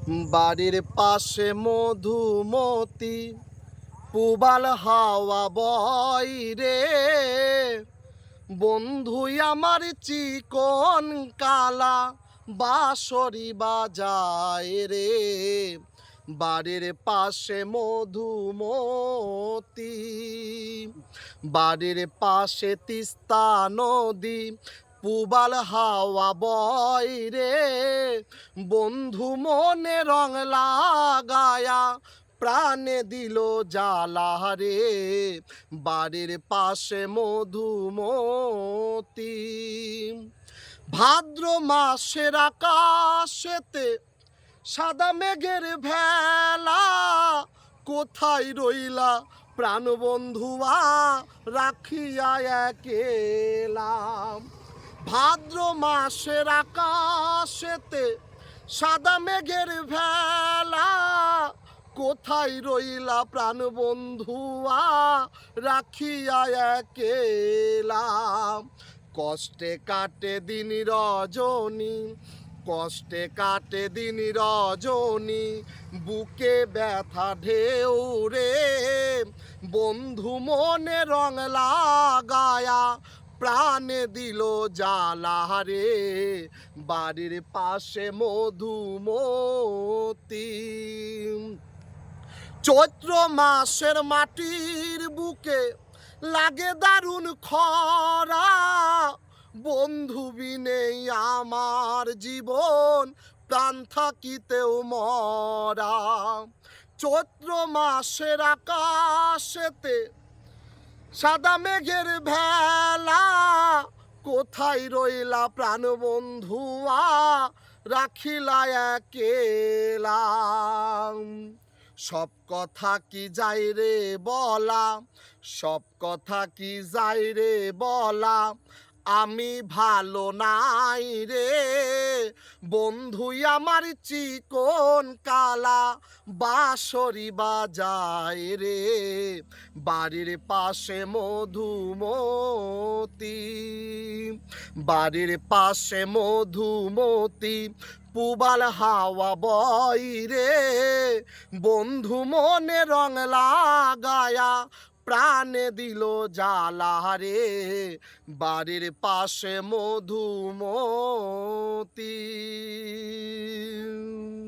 বাড়ির পাশে মধুমতি পুবাল হাওয়া বয় রে, বন্ধুই আমার চিকন কালা বাঁশরি বাজায় রে। বাড়ির পাশে মধুমতি, বাড়ির পাশে তিস্তা নদী, পুবাল হাওয়া বয় রে, বন্ধু মনে রং লাগায়া প্রাণে দিল জ্বালা রে। বাড়ির পাশে মধুমতি। ভাদ্র মাসের আকাশেতে সাদা মেঘের ভেলা, কোথায় রইলা প্রাণ বন্ধুয়া রাখিয়া একেলা। ভাদ্র মাসের আকাশেতে সাদা মেঘের ভেলা, কোথায় রইলা প্রাণ বন্ধুয়া রাখিয়া একেলা। কষ্টে কাটে দিন রজনী, কষ্টে কাটে দিন রজনী, বুকে ব্যথা ঢেউ রে, বন্ধু মনে রং লাগায়া প্রাণে দিল জ্বালা রে। বাড়ির পাশে মধুমতি। চৈত্র মাসের মাটির বুকে লাগে দারুণ খরা, বন্ধু বিনে আমার জীবন প্রাণ থাকিতেও মরা। চৈত্র মাসের আকাশেতে সাদা মেঘের ভেলা, কোথায় রইলা প্রাণ বন্ধুয়া রাখিলা একেলা। সব কথা কি যাই রে বলা, সব কথা কি যাই রে বলা, আমি ভালো নাই রে, বন্ধুই আমার চিকন কালা বাঁশরি বাজায় রে। বাড়ির পাশে মধুমতি, বাড়ির পাশে মধুমতি, পুবাল হাওয়া বয় রে, বন্ধু মনে রং লাগায়া প্রাণে দিল জ্বালা রে। বাড়ির পাশে মধুমতি।